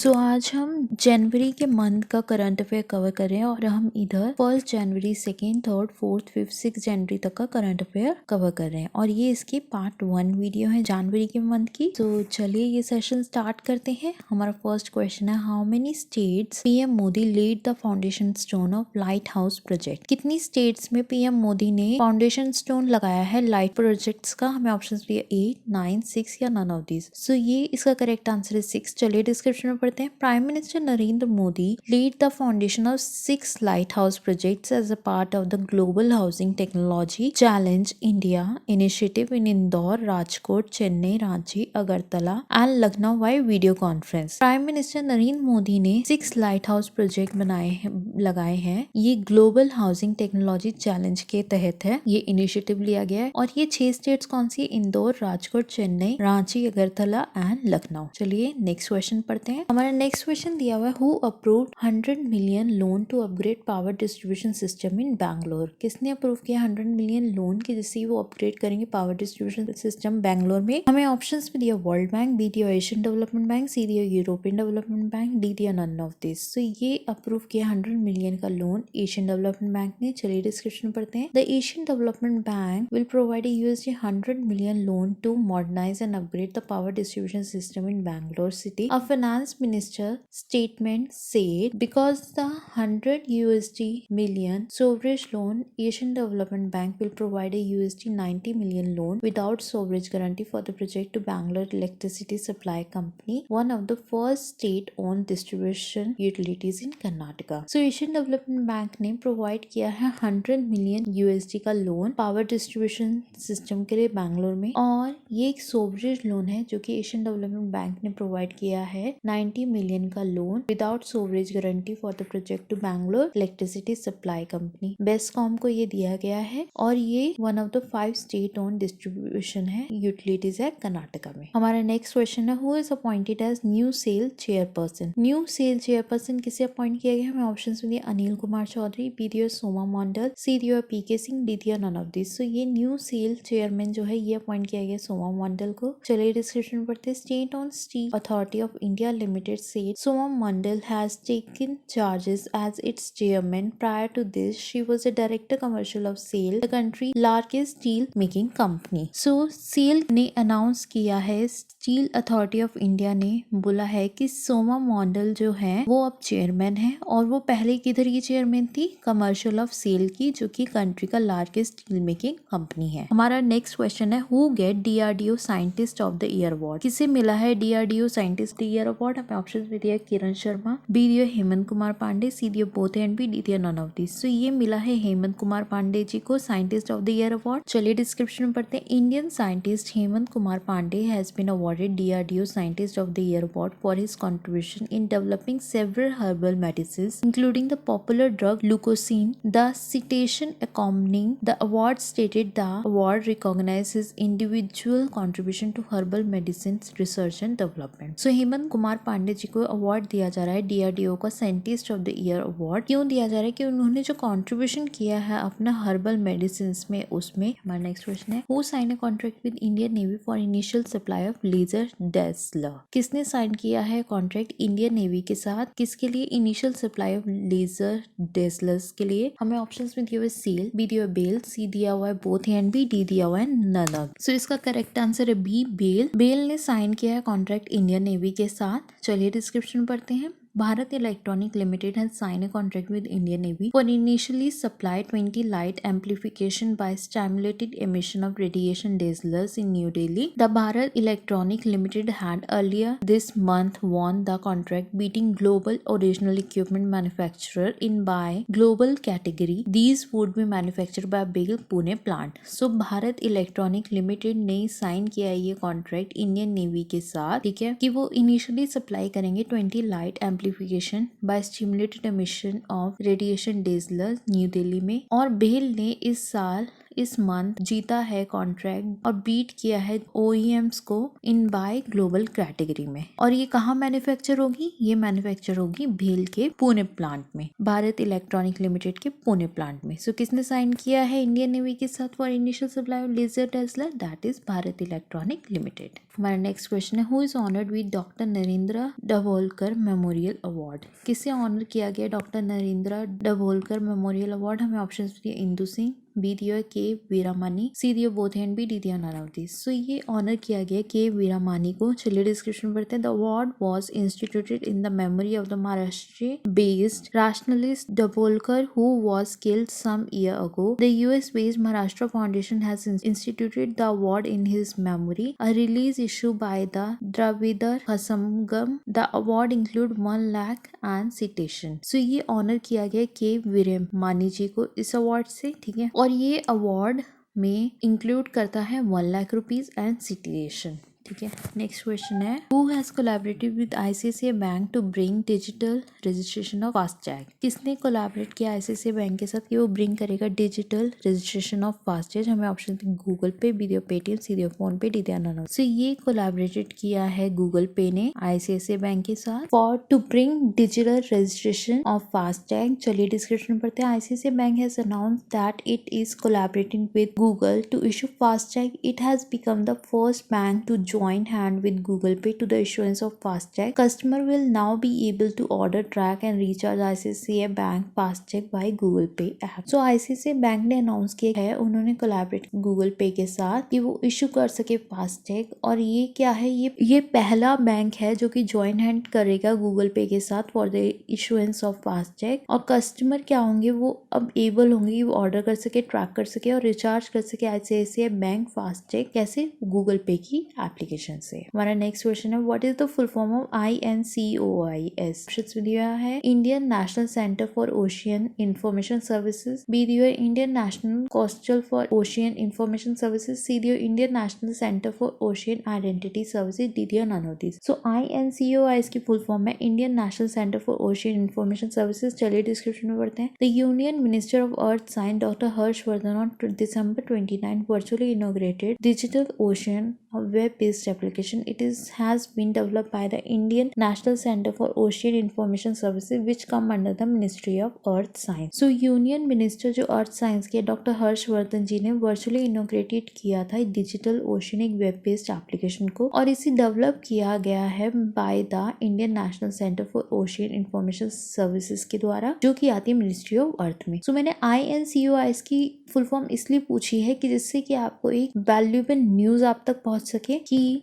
सो आज हम जनवरी के मंथ का करंट अफेयर कवर कर रहे हैं और हम इधर 1 जनवरी 2nd 3rd 4th 5th 6 जनवरी तक का करंट अफेयर कवर कर रहे हैं और ये इसकी पार्ट 1 वीडियो है जनवरी के मंथ की। तो चलिए ये सेशन स्टार्ट करते हैं। हमारा फर्स्ट क्वेश्चन है, how many states PM Modi laid the foundation stone of lighthouse project. कितनी स्टेट्स में पीएम मोदी ने फाउंडेशन स्टोन लगाया है लाइट प्रोजेक्ट्स का। हमें ऑप्शन दिए 8, 9, 6 या नन ऑफ दिस। सो ये इसका करेक्ट आंसर है 6। चलिए डिस्क्रिप्शन में पढ़ते हैं। Prime minister Narendra Modi laid the foundation of 6 lighthouse projects as a part of the Global Housing Technology Challenge India initiative in Indore, Rajkot, Chennai, Ranchi, Agartala and Lucknow by video conference। Prime minister Narendra Modi ने 6 light house project लगाए हैं। ये global housing technology challenge के तहत है, ये initiative लिया गया है। और ये 6 स्टेट्स कौन सी? इंदौर, राजकोट, चेन्नई, रांची, अगरतला एंड लखनऊ। चलिए नेक्स्ट क्वेश्चन पढ़ते हैं। हमारा नेक्स्ट क्वेश्चन दिया हुआ है, who approved 100 million loan to upgrade power distribution system in Bangalore. किसने अप्रूव किया 100 मिलियन लोन के जिससे वो अपग्रेड करेंगे पावर डिस्ट्रीब्यूशन सिस्टम बैंगलोर में। हमें ऑप्शंस में दिया वर्ल्ड बैंक, बी दिया एशियन डेवलपमेंट बैंक, सी दिया यूरोपियन डेवलपमेंट बैंक, डी दिया नन ऑफ दिस। सो ये अप्रूव किया 100 मिलियन का लोन एशियन डेवलपमेंट बैंक ने। चलिए डिस्क्रिप्शन पढ़ते हैं। The Asian development bank will provide $100 million loan to modernize and upgrade the power distribution system in Bangalore city. A finance minister statement said because the $100 million sovereign loan, Asian Development Bank will provide a $90 million loan without sovereign guarantee for the project to Bangalore Electricity Supply Company, one of the first state-owned distribution utilities in Karnataka. So Asian Development Bank ने provide किया है $100 million का loan power distribution system के लिए बैंगलोर में। और ये एक सोवरेज लोन है जो कि एशियन डेवलपमेंट बैंक ने प्रोवाइड किया है 90 मिलियन का loan without sovereign guarantee for the project to Bangalore electricity supply company, BESCOM को ये दिया गया है। और ये one of the 5 state owned distribution है, यूटिलिटीज है कर्नाटका में। हमारा नेक्स्ट क्वेश्चन है, who is appointed as new SAIL chairperson. New SAIL chairperson किसे अपॉइंट किया गया? हमें ऑप्शन में दिया अनिल कुमार चौधरी, बी दिया सोमा मंडल, सी दिया पीके सिंह, डी दिया नन ऑफ दिस। सो ये न्यू सेल चेयरमैन जो है ये अपॉइंट किया गया सोमा मंडल को। चलिए डिस्क्रिप्शन में पढ़ते हैं। State owned steel authority of India limited said Soma Mandal has taken charges as its chairman. Prior to this she was the director commercial of SAIL, the country largest steel making company. So SAIL ने announce किया है, steel authority of India ने बोला है कि सोमा मंडल जो है वो अब चेयरमैन है। और वो पहले किधर की चेयरमैन थी? कमर्शियल ऑफ सेल की, जो कि कंट्री का लार्जेस्ट स्टील मेकिंग कंपनी है। हमारा नेक्स्ट क्वेश्चन है, who get DRDO scientist of the year award. किसे मिला है डीआरडीओ साइंटिस्ट ईयर अवार्ड? हमें ऑप्शन में दिया किरण शर्मा, बी दिया हेमंत कुमार पांडे, सी दिया बोथ एंड बी, डी दिया नन ऑफ दिस। सो ये मिला है हेमंत कुमार पांडे जी को scientist of the year award. चलिए डिस्क्रिप्शन में पढ़ते हैं। Indian scientist Hemant Kumar Pandey has been awarded DRDO scientist of the year award for his contribution in developing several herbal medicines including the popular drug leucocine. The citation accompanying the award stated the award recognizes individual contribution to herbal medicines research and development. So Hemant Kumar Pandey ji को award दिया जा रहा है डीआरडीओ का scientist of the year award. क्यों दिया जा रहा है? कि उन्होंने जो कंट्रीब्यूशन किया है अपना हर्बल मेडिसिन में, उसमें। हमारा नेक्स्ट क्वेश्चन है, who sign a contract with Indian navy for initial supply of laser dazzler. किसने साइन किया है कॉन्ट्रैक्ट इंडियन नेवी के साथ? किसके लिए? इनिशियल सप्लाई ऑफ लेजर डेजलर्स के लिए। हमें ऑप्शंस में दिया हुआ सेल, बी दिया बेल, सी दिया हुआ है बोथ एंड बी, डी दिया हुआ है नन ऑफ। सो इसका करेक्ट आंसर है बी, बेल। बेल ने साइन किया है कॉन्ट्रैक्ट इंडियन नेवी के साथ। चलिए डिस्क्रिप्शन पढ़ते हैं। Bharat Electronic Limited has signed a contract with Indian Navy for initially supply 20 light amplification by stimulated emission of radiation dazzlers in New Delhi. The Bharat Electronic Limited had earlier this month won the contract, beating global original equipment manufacturer in by global category. These would be manufactured by BIL Pune plant. So Bharat Electronic Limited ने sign किया है ये contract Indian navy के साथ, ठीक है, कि वो इनिशियली सप्लाई करेंगे 20 light amplification by stimulated emission of radiation dazzler new Delhi में। और बेल ने इस साल इस मंथ जीता है कॉन्ट्रैक्ट और बीट किया है OEMs को इन बाय ग्लोबल कैटेगरी में। और ये कहाँ मैन्युफैक्चर होगी? ये मैन्युफैक्चर होगी भेल के पुणे प्लांट में, भारत इलेक्ट्रॉनिक लिमिटेड के पुणे प्लांट में। सो किसने साइन किया है इंडियन नेवी के साथ for initial supply of laser Tesla? That is Bharat electronic limited. हमारा नेक्स्ट क्वेश्चन है, who is honoured with doctor Narendra Dabholkar memorial award? किसे ऑनर किया गया doctor Narendra Dabholkar memorial award? हमें ऑप्शन दिए इंदु सिंह, बी दिया के वीरामानी, सी दिया बोथ एंड बी डी दिया नारावती। सो ये ऑनर किया गया के वीरामानी को। चलिए डिस्क्रिप्शन पढ़ते हैं। The award was instituted in the memory of the Maharashtra based rationalist Davolkar who was killed some year ago. The US based Maharashtra Foundation has instituted the award in his memory. A release issued by the Dravidar Samgam. The award include 1 lakh and citation. So ये honour किया गया के वीरामानी जी को इस award से, ठीक है। और ये अवार्ड में इंक्लूड करता है 1 लाख रुपीज एंड सिटिएशन, ठीक है। नेक्स्ट क्वेश्चन है, who has collaborated with ICICI bank to bring digital registration of FASTag? किसने कोलैबोरेट किया ICICI बैंक के साथ कि वो ब्रिंग करेगा डिजिटल रजिस्ट्रेशन ऑफ फास्टैग? हमें ऑप्शन गूगल पे, बी दिया पेटीएम, सी दिया फोन पे, डी दिया नाना। सो ये कोलैबोरेटेड किया है गूगल पे ने ICICI बैंक के साथ for to bring digital registration of FASTag. चलिए डिस्क्रिप्शन पढ़ते हैं। ICICI bank has announced that it is collaborating with Google to issue FASTag. It has become the first bank to join hand with Google Pay to the issuance of FASTag. Customer will now be able to order, track and recharge ICICI Bank FASTag by Google Pay app. So ICICI Bank ने announce किया है, उन्होंने collaborate Google Pay के साथ कि वो issue कर सके FASTag। और ये क्या है, ये पहला बैंक है जो कि ज्वाइन हैंड करेगा Google Pay के साथ for the issuance of FASTag। और कस्टमर क्या होंगे, वो अब एबल होंगे कि वो ऑर्डर कर सके, ट्रैक कर सके और रिचार्ज कर सके ICICI बैंक FASTag। कैसे? Google Pay की एप्लीकेशन से। हमारा नेक्स्ट क्वेश्चन है, what is the full form of INCOIS? Options दिया है Indian national centre for ocean information services, B दिया Indian national coastal for ocean information services, C दिया Indian national centre for ocean identity services, D दिया none of this. So INCOIS की full form है Indian national centre for ocean information services. चलिए description में पढ़ते हैं। The union minister of earth science doctor Harshvardhan on December 29 virtually inaugurated Digital Ocean, a web-based application. It has been developed by the Indian National Center for Ocean Information Services, which come under the Ministry of Earth Science. So Union Minister जो Earth Science के doctor Harshvardhan जी ने virtually inaugurated किया था digital ocean, एक web based application को, और इसे develop किया गया है by the Indian national centre for ocean information services के द्वारा, जो कि आती है मिनिस्ट्री ऑफ अर्थ में। सो मैंने INCOIS की फुल फॉर्म इसलिए पूछी है कि जिससे कि आपको एक वैल्यूएबल न्यूज आप तक पहुंच सके कि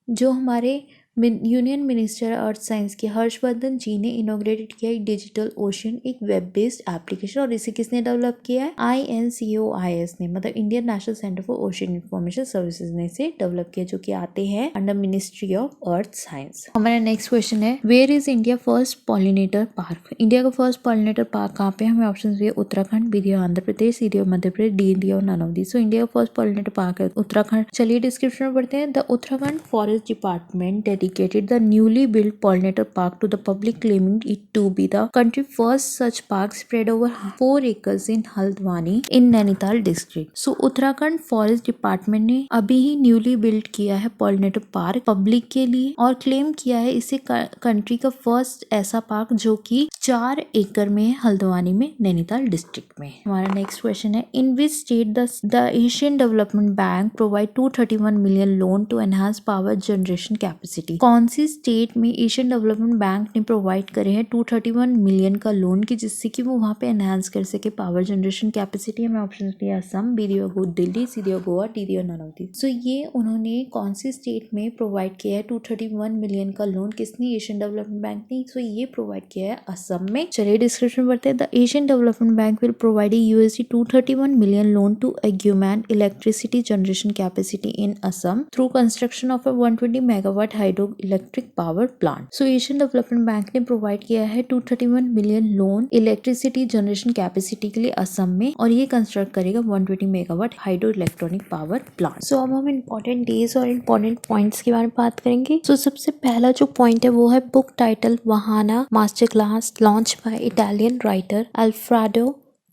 जो हमारे यूनियन मिनिस्टर अर्थ साइंस के हर्षवर्धन जी ने इनोग्रेटेड किया है डिजिटल ओशन, एक वेब बेस्ड एप्लीकेशन, और इसे किसने डेवलप किया है? INCOIS ने, मतलब Indian national centre for ocean information services ने इसे डेवलप किया, जो कि आते हैं under ministry of earth science. हमारा नेक्स्ट क्वेश्चन है, where is India first pollinator park? India का फर्स्ट पॉलिनेटर पार्क कहाँ पे? हमें ऑप्शन दिए उत्तराखंड, बी दिया आंध्र प्रदेश, सी दिया मध्य प्रदेश, डी दिया none of this. So India का फर्स्ट पॉलिनेटर पार्क है उत्तराखंड। चलिए डिस्क्रिप्शन में पढ़ते हैं। The Uttarakhand forest department dedicated the newly built pollinator park to the public, claiming it to be the country's first such park spread over 4 acres in Haldwani in Nainital district. So Uttarakhand forest department ने अभी ही newly build किया है pollinator park public के लिए, और claim किया है इसे कंट्री का फर्स्ट ऐसा पार्क जो कि 4 एकड़ में है, हल्द्वानी में, नैनीताल डिस्ट्रिक्ट में। हमारा नेक्स्ट क्वेश्चन है, in which state the Asian development bank provide 231 million loan to enhance power generation capacity? कौन सी स्टेट में एशियन डेवलपमेंट बैंक ने प्रोवाइड करे हैं 231 मिलियन का लोन की, जिससे कि वो वहाँ पे एनहांस कर सके पावर जनरेशन कैपेसिटी? हमें ऑप्शन दिया असम, बी दिया दिल्ली, सी दिया गोवा, डी दिया नन ऑफ दिस। सो ये उन्होंने कौन सी स्टेट में प्रोवाइड किया है 231 मिलियन का लोन? किसने? एशियन डेवलपमेंट बैंक ने। सो ये प्रोवाइड किया है असम में। चलिए डिस्क्रिप्शन पढ़ते हैं। The Asian development bank will provide $231 million loan to augment electricity generation capacity in Assam through construction of a 120 megawatt hydroelectric power plant. So Asian development bank ने provide किया है 231 million loan electricity generation capacity के लिए असम में, और ये construct करेगा 120 megawatt hydro electronic power plant. So अब हम इंपॉर्टेंट डेज और इंपॉर्टेंट पॉइंट्स के बारे में बात करेंगे। सो सबसे पहला जो पॉइंट है वो है book title Vahana master class launch by Italian writer Alfredo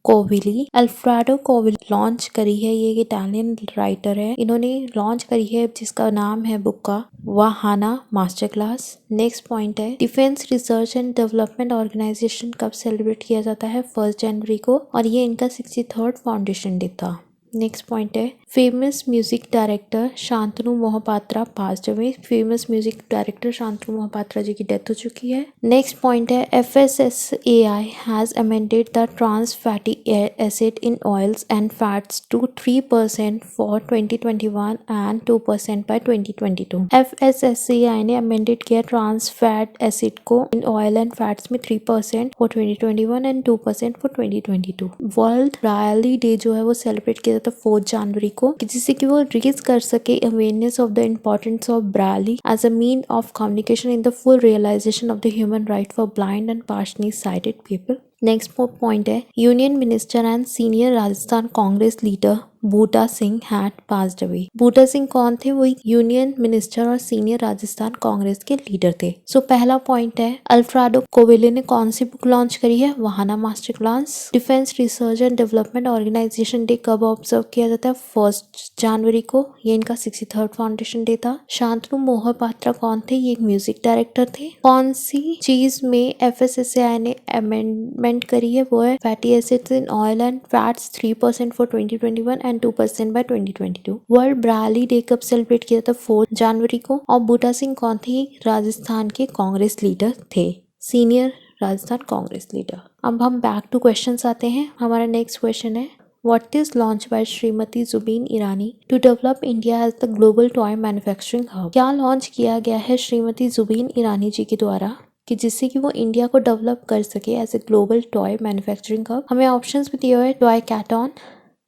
Covelli. Alfredo Covelli launch करी है, ये इटालियन राइटर है, इन्होंने लॉन्च करी है जिसका नाम है बुक का Vahana master class. Next point है defence research and development organisation कब सेलिब्रेट किया जाता है? 1 जनवरी को, और ये इनका 63rd फाउंडेशन डे था। नेक्स्ट पॉइंट है famous music director Shantanu Mohapatra passed away. Famous music director Shantanu Mohapatra ji की डेथ हो चुकी है। नेक्स्ट पॉइंट है FSSAI has amended the trans fatty acid in oils and fats to 3% for 2021 and 2% by 2022। FSSAI ने amended किया trans fat acid को in oil and fats में 3% for 2021 and 2% for 2022। World Braille day जो है वो celebrate किया जाता है 4 जनवरी को, जिससे कि वो रेज कर सके awareness of the importance of Braille as a mean of communication in the full realisation of the human right for blind and partially sighted people. Next point है union minister and senior Rajasthan Congress leader Buta Singh had passed away. Buta Singh कौन थे? वो union minister और senior Rajasthan Congress के leader थे। सो पहला point है alfredo कोविली ने कौन सी बुक लॉन्च करी है? Vahana master class. Defence research and development organisation day कब ऑब्जर्व किया जाता है? 1 जनवरी को, ये इनका 63rd फाउंडेशन डे था। शांतनु मोहपात्रा कौन थे? ये एक म्यूजिक डायरेक्टर थे। कौन सी चीज में FSSAI ने अमेंडमेंट करी है? वो है fatty acids in oil and fats 3% for 2021 and 2% by 2022। World Braille day कब सेलिब्रेट किया था? 4 जनवरी को। और बूटा सिंह कौन थे? राजस्थान के कांग्रेस लीडर थे, सीनियर राजस्थान कांग्रेस लीडर। अब हम बैक टू क्वेश्चंस आते हैं। हमारा नेक्स्ट क्वेश्चन है What is launched by Shrimati Zubin Irani to develop India as the global toy manufacturing hub? क्या लॉन्च किया गया है श्रीमती जुबीन ईरानी जी के द्वारा कि जिससे कि वो इंडिया को डेवलप कर सके as a global toy manufacturing hub? हमें ऑप्शंस भी दिए हुए हैं टॉय कैटॉन,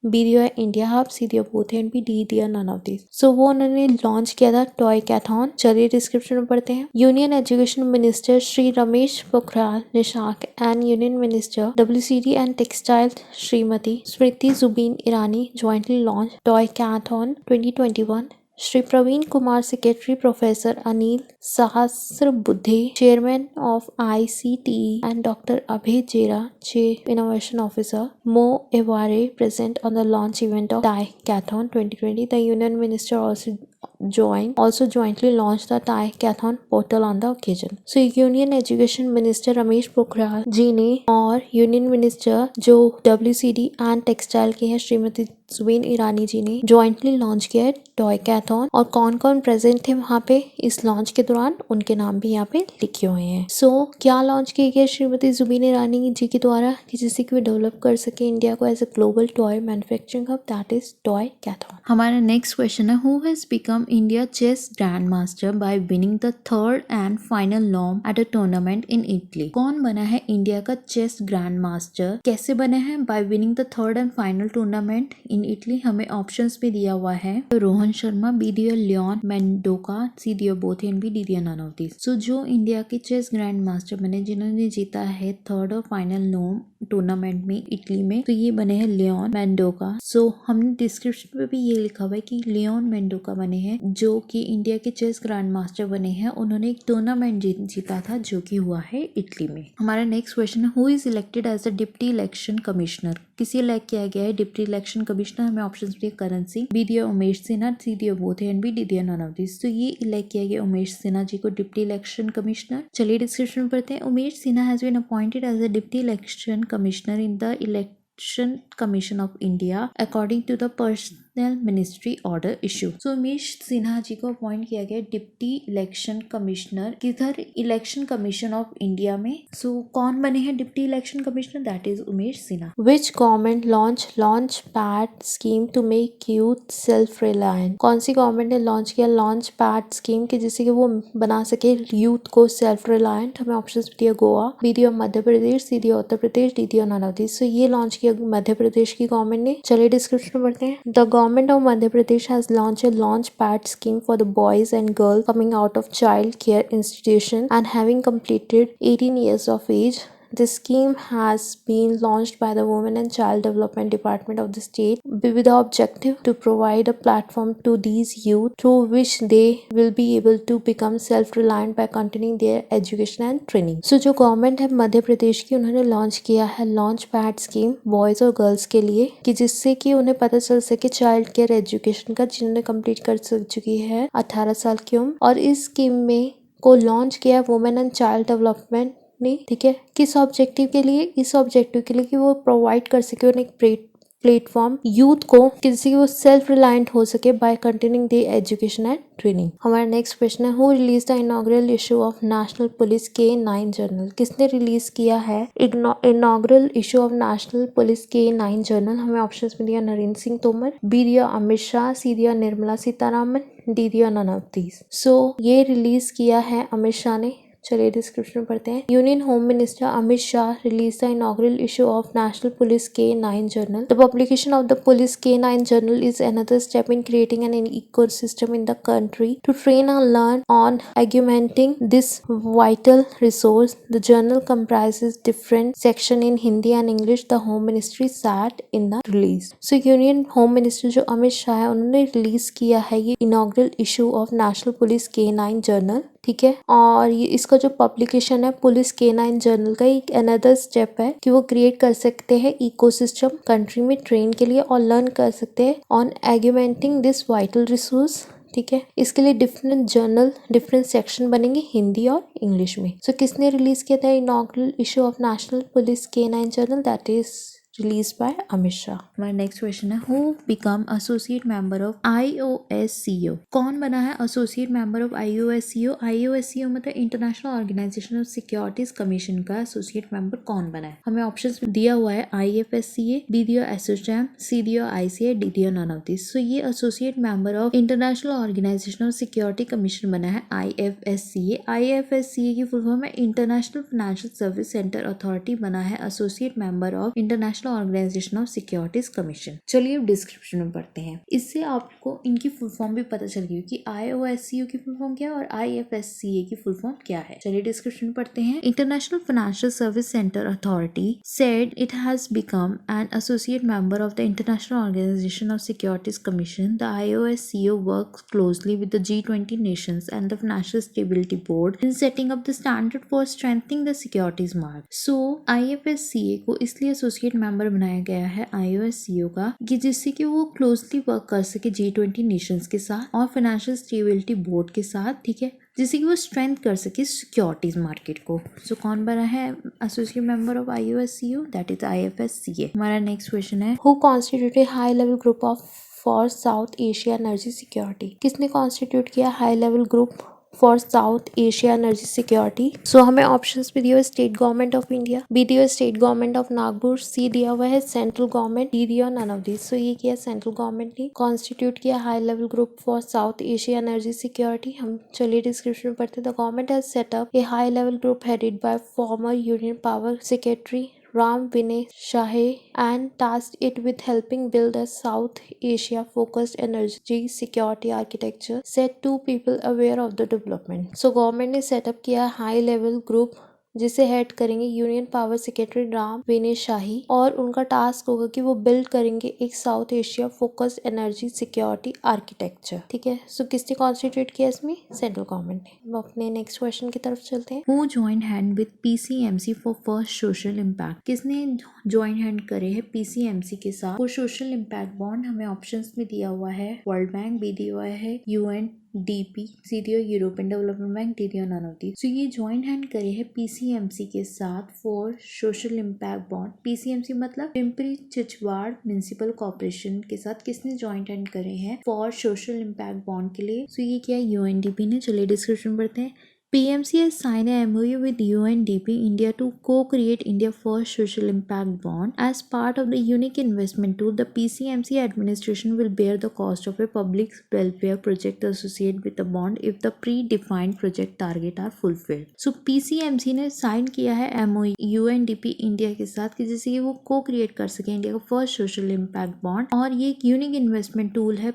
बी दिया है इंडिया हब, सी दिया बोथ एंड बी, डी दिया नन ऑफ दिस। सो वो उन्होंने लॉन्च किया था टॉय कैथॉन। चलिए डिस्क्रिप्शन में पढ़ते हैं। Union education minister Shri Ramesh Pokhriyal Nishank and union minister WCD and textile Shrimati Smriti Zubin Irani jointly launch toycathon 2021। Shri Praveen Kumar secretary, professor Anil Sahasrabudhe chairman of ICTE and doctor Abhay Jere chief innovation officer MoE were present on the launch event of Taicathon 2020. The union minister also jointly launched the Taicathon portal on the occasion. So union education minister Ramesh Pokhriyal ji ने और union minister जो WCD and textile के हैं श्रीमती जुबीन ईरानी जी ने jointly launch किया है toy कैथॉन। और कौन कौन प्रेजेंट थे वहाँ पे इस लॉन्च के दौरान, उनके नाम भी यहाँ पे लिखे हुए हैं। सो क्या लॉन्च किया गया श्रीमती जुबीन ईरानी जी के द्वारा कि जिससे कि वे डेवलप कर सके इंडिया को as a global toy manufacturing hub, that is toycathon. हमारा नेक्स्ट क्वेश्चन है who has become India chess grand master by winning the 3rd and final norm at a tournament in Italy? कौन बना है India का chess grand master? कैसे बने हैं? Bye winning the 3rd and final tournament in Italy. हमें options भी दिया हुआ है तो रोहन शर्मा, बी दिया लियोन मेंडोका, सी दिया बोथ एंड बी, डी दिया नन ऑफ दिस। सो जो इंडिया के चेस ग्रैंड मास्टर बने जिन्होंने जीता है 3rd और फाइनल नॉर्म टूर्नामेंट में इटली में, तो ये बने हैं लियोन मेंडोका। सो हमने डिस्क्रिप्शन पे भी ये लिखा हुआ है कि लियोन मेंडोका बने हैं जो कि इंडिया के चेस ग्रैंड मास्टर बने हैं। उन्होंने एक टूर्नामेंट जीता था जो कि हुआ है इटली में। हमारा नेक्स्ट क्वेश्चन है who is elected as a deputy election commissioner? किसी इलेक्ट किया गया है डिप्टी इलेक्शन कमिश्नर? हमें ऑप्शंस दिए करण सिंह, बी दिया उमेश सिन्हा, सी दिया बोथ एंड बी, डी दिया नन ऑफ दिस। तो ये इलेक्ट किया गया उमेश सिन्हा जी को डिप्टी इलेक्शन कमिश्नर। चलिए डिस्क्रिप्शन में पढ़ते हैं। Umesh Sinha has been appointed as a deputy election commissioner in the election commission of India according to the personal ministry order issue. So Umesh Sinha ji को अपॉइंट किया गया डिप्टी इलेक्शन कमिश्नर किधर? इलेक्शन कमीशन ऑफ इंडिया में। So कौन बने हैं deputy election commissioner? That is Umesh Sinha. Which government launch pad scheme to make youth self reliant? कौन सी गवर्नमेंट ने लॉन्च किया लॉन्च पैड स्कीम कि जिससे कि वो बना सके यूथ को सेल्फ रिलायंट? हमें ऑप्शन दिया गोवा, बी दिया मध्य प्रदेश, सी दिया उत्तर प्रदेश, डी दिया नन ऑफ दिस। सो ये लॉन्च किया मध्य प्रदेश की गवर्नमेंट ने। चलिए डिस्क्रिप्शन में पढ़ते हैं। The government of Madhya Pradesh has launched a launch pad scheme for the boys and girls coming out of child care institution and having completed 18 years of age this scheme has been launched by the Women and Child Development Department of the state with the objective to provide a platform to these youth through which they will be able to become self-reliant by continuing their education and training. So जो government है मध्य प्रदेश की, उन्होंने launch किया है launch pad scheme boys और girls के लिए, कि जिससे कि उन्हें पता चल सके चाइल्ड केयर एजुकेशन का, जिन्होंने कंप्लीट कर चुकी है 18 साल की उम्र। और इस स्कीम में को लॉन्च किया वुमेन एंड चाइल्ड डेवलपमेंट ने, ठीक है। किस ऑब्जेक्टिव के लिए? इस ऑब्जेक्टिव के लिए कि वो प्रोवाइड कर सके उन्हें एक प्लेटफॉर्म यूथ को, किसी वो सेल्फ रिलायंट हो सके by continuing the education and training. हमारा नेक्स्ट क्वेश्चन है, who release the inaugural issue of national police K9 journal? किसने रिलीज किया है inaugural issue of national police K9 journal? हमें ऑप्शंस में दिया नरेंद्र सिंह तोमर, बी दिया अमित शाह, सी दिया निर्मला सीतारामन, डी दिया नन ऑफ दीज। सो ये रिलीज किया है अमित शाह ने। चलिए डिस्क्रिप्शन पढ़ते हैं। Union home minister Amit Shah release the inaugural issue of national police K9 journal. The publication of the police K9 journal is another step in creating an ecosystem in the country to train and learn on augmenting this vital resource. The journal comprises different sections in Hindi and English. The Home Ministry said in the release. So union home minister जो अमित शाह है, उन्होंने release किया है ये inaugural issue of national police K9 journal, ठीक है। और ये इसका जो पब्लिकेशन है पुलिस K9 जर्नल का एक अनदर स्टेप है कि वो क्रिएट कर सकते हैं इकोसिस्टम कंट्री में ट्रेन के लिए और लर्न कर सकते हैं ऑन एग्यूमेंटिंग दिस वाइटल रिसोर्स, ठीक है। इसके लिए डिफरेंट जर्नल डिफरेंट सेक्शन बनेंगे हिंदी और इंग्लिश में। सो किसने रिलीज किया था inaugural issue of national police K9 journal? That is released by Amit Shah. हमारा नेक्स्ट क्वेश्चन है, who become associate member of IOSCO? कौन बना है associate member of IOSCO? IOSCO मतलब international organisation of securities commission का associate member कौन बना है? हमें ऑप्शंस दिया हुआ है IFSCA, बी दिया एसोचैम, सी दिया ICA, डी दिया नन ऑफ दिस। सो ये associate member of international organisation of security commission बना है IFSCA। IFSCA की फुल फॉर्म है international financial service centre authority, बना है associate member of international organisation of securities commission. चलिए अब डिस्क्रिप्शन में पढ़ते हैं। इससे आपको इनकी फुल फॉर्म भी पता चल गई कि IOSCO की फुल फॉर्म क्या है और IFSCA की फुल फॉर्म क्या है। चलिए डिस्क्रिप्शन में पढ़ते हैं। International financial service centre authority said it has become an associate member of the International Organization of Securities Commission. The IOSCO works closely with the G20 nations and the Financial Stability Board in setting up the standard for strengthening the securities market. So IFSCA को इसलिए associate member बनाया गया है IOSCO का कि जिससे कि वो क्लोजली वर्क कर सके G20 नेशंस के साथ और फाइनेंशियल स्टेबिलिटी बोर्ड के साथ, ठीक है, जिससे कि वो स्ट्रेंथ कर सके सिक्योरिटीज मार्केट को। सो कौन बना है associate member of IOSCO? That is IFSCA। हमारा नेक्स्ट क्वेश्चन है, who constituted high level group of for South Asia energy security? किसने कॉन्स्टिट्यूट किया high level group for South Asia energy security? So हमें options भी दिया हुआ state government of India, B दिया state government of Nagpur, C दिया हुआ है सेंट्रल गवर्नमेंट, डी दिया नन ऑफ दिस। सो ये किया सेंट्रल गवर्नमेंट ने कॉन्स्टिट्यूट किया high level group for South Asia energy security. हम चलिए डिस्क्रिप्शन में पढ़ते हैं। The government has set up A high level group headed by former union power secretary Ram Vinay Shahe and tasked it with helping build a South Asia focused energy security architecture, said two people aware of the development. So government ने setup किया high level group जिसे head करेंगे union power secretary Ram विनय शाही, और उनका task होगा कि वो build करेंगे एक south Asia focused energy security architecture, ठीक है। सो किसने कॉन्स्टिट्यूट किया इसमें? सेंट्रल गवर्नमेंट ने। हम अपने नेक्स्ट क्वेश्चन की तरफ चलते हैं। Who joined hand with PCMC for first social impact? किसने ज्वाइन हैंड करे है PCMC के साथ फॉर सोशल इम्पैक्ट बॉन्ड? हमें ऑप्शंस में दिया हुआ है वर्ल्ड बैंक, बी दिया हुआ है UNDP, सी दिया यूरोपियन डेवलपमेंट बैंक, डी दिया नन ऑफ दीज। सो ये ज्वाइन हैंड करे है PCMC के साथ for social impact bond. PCMC मतलब पिंपरी चिचवाड़ म्युनिसिपल कॉर्पोरेशन के साथ किसने ज्वाइंट हैंड करे हैं फॉर सोशल इम्पैक्ट बॉन्ड के लिए? सो ये क्या है? UNDP ने। चलिए डिस्क्रिप्शन पढ़ते हैं। PMC has signed a MOU with UNDP India to co-create India's first social impact bond. As part of the unique investment tool, the PCMC administration will bear the cost of a public welfare project associated with the bond if the predefined project target are fulfilled. So PCMC ने sign किया है MOU UNDP India के साथ कि जिससे कि वो co-create कर सके इंडिया का फर्स्ट सोशल इम्पैक्ट बॉन्ड, और ये एक यूनिक इन्वेस्टमेंट टूल है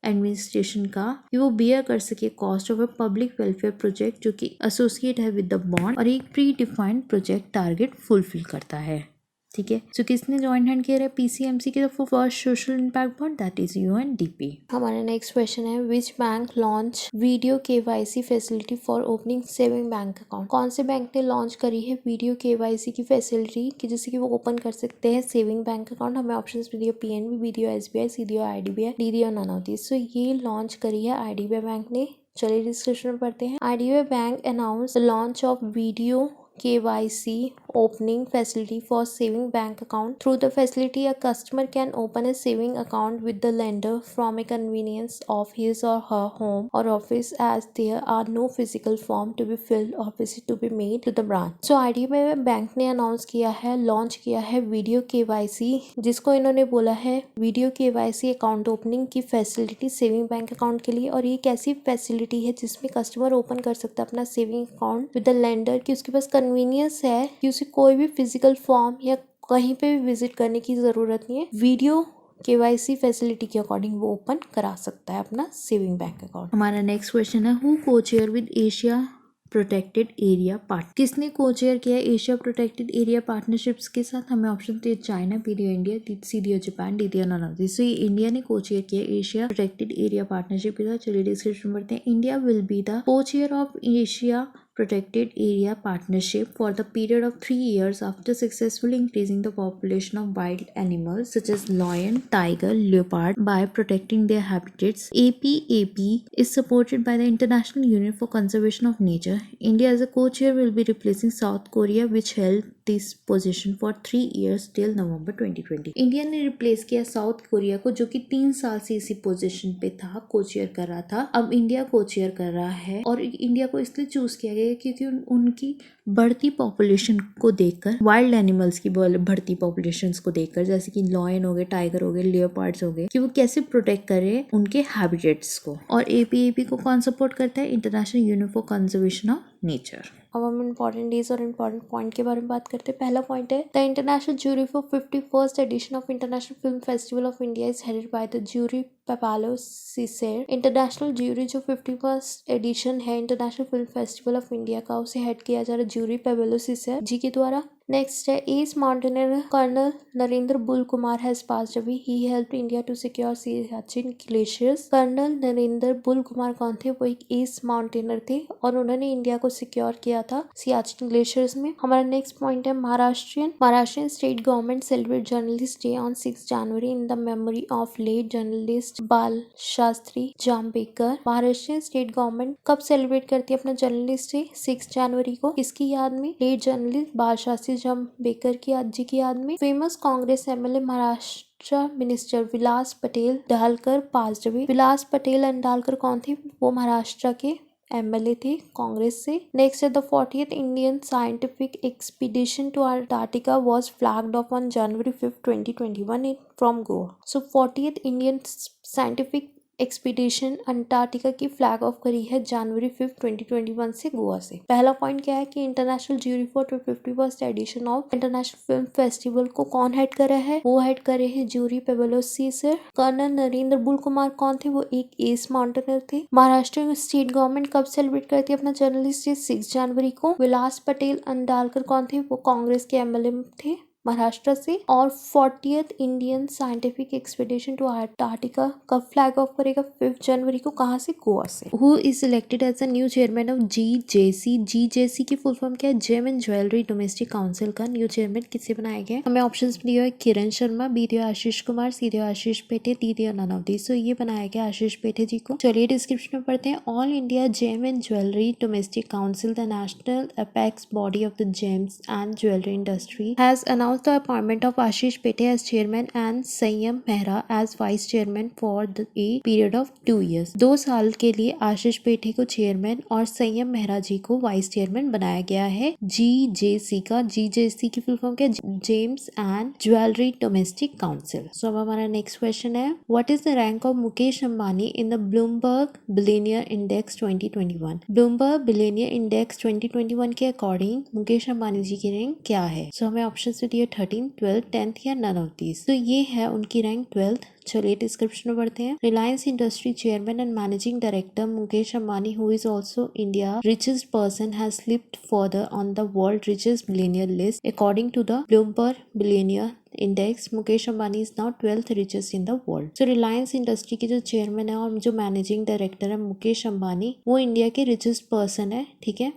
एडमिनिस्ट्रेशन का कि वो बियर कर सके cost of a public welfare project जो कि एसोसिएट है विद द बॉन्ड और एक pre defined project target fulfil करता है। ठीक है, सो किसने जॉइंट हैंड किया है पीसीएमसी के first social impact bond, that is UNDP. हमारा नेक्स्ट क्वेश्चन है which bank launch video KYC facility for opening saving bank account. कौन से बैंक ने लॉन्च करी है वीडियो केवाईसी की फैसिलिटी कि जिससे कि वो ओपन कर सकते हैं सेविंग बैंक अकाउंट। हमें ऑप्शंस भी दिए PNB, BDO, SBI, CDO, IDBI, DDO, none of this. So ये लॉन्च करी है आईडीबीआई बैंक ने। चलिए डिस्क्रिप्शन में पढ़ते हैं। IDBI bank announce the launch of video KYC opening facility for saving bank account. Through the facility, a customer can open a saving account with the lender from a convenience of his or her home or office, as there are no physical form to be filled or visit to be made to the branch. So IDBI bank ने announce किया है, launch किया है video KYC, जिसको इन्होंने बोला है video KYC account opening की फैसिलिटी सेविंग बैंक अकाउंट के लिए। और ये एक ऐसी फैसिलिटी है जिसमें कस्टमर ओपन कर सकता है अपना saving account with the lender कि उसके पास कन्वीनियंस है कि उसे कोई भी फिजिकल फॉर्म या कहीं पे भी विजिट करने की जरूरत नहीं है। वीडियो केवाईसी फैसिलिटी के अकॉर्डिंग वो ओपन करा सकता है अपना सेविंग बैंक अकाउंट। हमारा नेक्स्ट क्वेश्चन है who co-chair with Asia protected area part. किसने को-चेयर किया एशिया प्रोटेक्टेड एरिया पार्टनरशिप्स के साथ। हमें ऑप्शन दिए चाइना, बीडीओ इंडिया, सीडीओ जापान, डीडीओ नन ऑफ दिस। ये इंडिया ने को-चेयर किया एशिया प्रोटेक्टेड एरिया पार्टनरशिप के साथ। चलिए डिस्क्रिप्शन पढ़ते हैं। India will be the co-chair of Asia protected area partnership for the period of 3 years after successfully increasing the population of wild animals such as lion, tiger, leopard by protecting their habitats. APAP is supported by the International Union for Conservation of Nature. India as a co-chair will be replacing South Korea, which held this position for 3 years till November 2020. India ने replace किया south Korea को जो कि 3 साल से इसी position पे था, को-चेयर कर रहा था। अब इंडिया को-चेयर कर रहा है और इंडिया को इसलिए चूज किया गया क्योंकि उनकी बढ़ती पॉपुलेशन को देखकर, वाइल्ड एनिमल्स की बढ़ती पॉपुलेशन को देखकर, जैसे कि लॉयन हो गए, टाइगर हो गए, लियोपार्ड्स हो गए, कि वो कैसे प्रोटेक्ट करे उनके हैबिटेट्स को। और एपीएपी को कौन सपोर्ट करता है? International union for conservation of nature. अब हम इम्पोर्टेंट डेज और इम्पोर्टेंट पॉइंट के बारे में बात करते हैं। पहला पॉइंट है the international jury for 51st edition of international film festival of India is headed by the jury Pablo Cesar. International jury जो 51st एडिशन है international film festival of India का, उसे हेड किया जा रहा है ज्यूरी पेपालो सिसेर जी के द्वारा। नेक्स्ट है as mountaineer colonel Narendra bull Kumar has passed away. He helped India to secure Siachen glaciers. Colonel Narendra bull Kumar कौन थे? वो एक एस माउंटेनर थे और उन्होंने इंडिया को सिक्योर किया था सियाचिन ग्लेशियर्स में। हमारा नेक्स्ट पॉइंट है Maharashtrian state government celebrate journalist day on 6 January in the memory of late journalist Bal Shastri Jambhekar. Maharashtrian state government कब सेलिब्रेट करती है अपना जर्नलिस्ट डे? 6 जनवरी को। किसकी याद में? लेट जर्नलिस्ट बाल शास्त्री जाम्बेकर की जी की याद में। Famous Congress MLA Maharashtra minister Vilas Patel Dalkar passed away. Vilas Patel and Dalkar कौन थे? वो महाराष्ट्र के एमएलए थे कांग्रेस से। नेक्स्ट है the 40th Indian scientific expedition to Antarctica was flagged off on January 5, 2021 from Goa. So 40th Indian scientific expedition Antarctica की फ्लैग ऑफ करी है January 5, 2021 से गोवा से। पहला पॉइंट क्या है कि international jury for 51st edition of international film festival को कौन हेड कर रहा है? वो हेड कर रहे हैं jury Pablo Cesar. Colonel Narendra bull Kumar कौन थे? वो एक एस माउंटेनर थे। महाराष्ट्र स्टेट गवर्नमेंट कब सेलिब्रेट करती है अपना जर्नलिस्ट डे? 6 जनवरी को। विलास पटेल अंडालकर कौन थे? वो कांग्रेस के एमएलए थे महाराष्ट्र से। और 40th Indian scientific expedition to Antarctica कब फ्लैग ऑफ करेगा? 5 जनवरी को। कहाँ से? गोवा से। Who is selected as the new chairman of GJC? GJC की फुल फॉर्म क्या है? Gem and jewellery domestic council का न्यू चेयरमैन किससे बनाया गया? हमें ऑप्शंस दिए हुए Kiran Sharma, BDO Ashish Kumar, CDO Ashish Pete, DDO none of this. ये बनाया गया आशीष पेटे जी को। चलिए डिस्क्रिप्शन में पढ़ते हैं। All India gem and jewellery domestic council, the national apex body of the gems and jewellery industry, has announce the appointment of Ashish Pete as chairman and Sanyam Mehra as vice chairman for a period of 2 years. 2 साल के लिए आशीष पेठे को chairman और संयम मेहरा जी को vice chairman बनाया गया है जीजेसी का। जीजेसी की फुल फॉर्म क्या? Gems and jewellery domestic council. So अब हमारा नेक्स्ट क्वेश्चन है what is the rank of Mukesh Ambani in the Bloomberg billionaire index 2021? Bloomberg billionaire index 2021 के अकॉर्डिंग मुकेश अंबानी जी की रैंक क्या है? सो हमें ऑप्शन दिए है 13, 12, 10th या नन ऑफ दीज। तो ये है उनकी रैंक 12th। चलिए डिस्क्रिप्शन में बढ़ते हैं। Reliance industry chairman and managing director Mukesh Ambani, who is also India richest person, has slipped further on the world richest billionaire list according to the Bloomberg Billionaire Index. Mukesh Ambani is now 12th richest in the world. So Reliance industry के जो chairman है और जो managing director है मुकेश अंबानी, वो India के richest person है, ठीक है,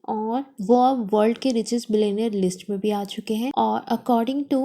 और वो अब वर्ल्ड के रिचेस्ट बिलियनियर लिस्ट में भी आ चुके हैं। और अकॉर्डिंग टू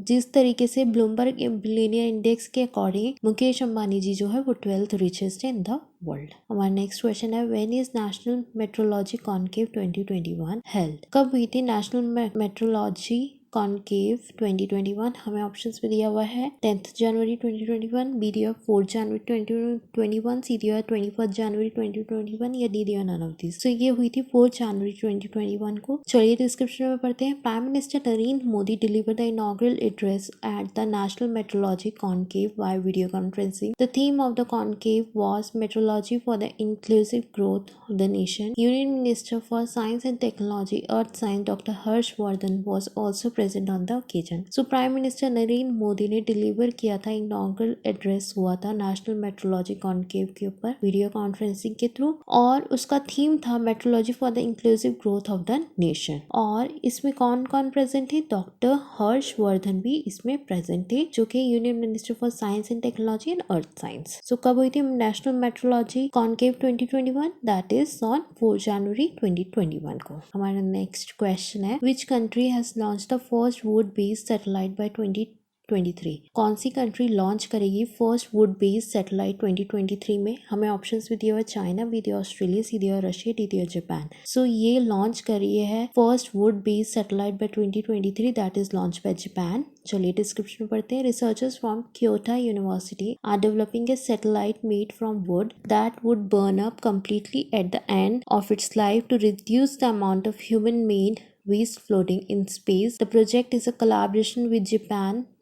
जिस तरीके से ब्लूमबर्ग बिलियनियर इंडेक्स के अकॉर्डिंग मुकेश अंबानी जी जो है वो 12th रिचेस्ट है इन द वर्ल्ड। हमारा नेक्स्ट क्वेश्चन है, when is national metrology conclave 2021 held? कब हुई थी नेशनल मेट्रोलॉजी कॉन्क्लेव 2021? हमें ऑप्शंस में दिया हुआ है 10th जनवरी 2021, बी दिया 4th जनवरी 2021, सी दिया 21st जनवरी 2021 या डी दिया नन ऑफ दिस। तो ये हुई थी 4th जनवरी 2021 को। चलिए डिस्क्रिप्शन में पढ़ते हैं। Prime minister Narendra Modi deliver the inaugural address at the national metrology conclave by video conferencing. The theme of the conclave was metrology for the inclusive growth of the nation. Union Minister for Science and Technology, Earth Science, Dr. Harshvardhan was also present on the occasion. So prime minister Narendra Modi ने deliver किया था, inaugural address हुआ था national metrology conclave के ऊपर video conferencing के through, और उसका थीम था metrology for the inclusive growth of the nation. और इसमें कौन कौन प्रेजेंट थे? डॉक्टर हर्षवर्धन भी इसमें प्रेजेंट थे, जो कि union minister for science and technology and earth science. So कब हुई थी national metrology conclave 2021? That is on 4 January 2021 को। हमारा नेक्स्ट क्वेश्चन है, which country has launch the first wood based satellite by 2023? कौन सी कंट्री लॉन्च करेगी first wood based satellite 2023 में? हमें ऑप्शंस भी दिया हुआ चाइना, भी दिया ऑस्ट्रेलिया, सी दिया रशिया, डी दिया जापान। सो ये लॉन्च करी है first wood based satellite by 2023, that is launch by Japan. चलिए डिस्क्रिप्शन में पढ़ते हैं। Researchers from Kyoto university are developing a satellite made from wood that would burn up completely at the end of its life to reduce the amount of human-made waste floating in space. The project is a collaboration with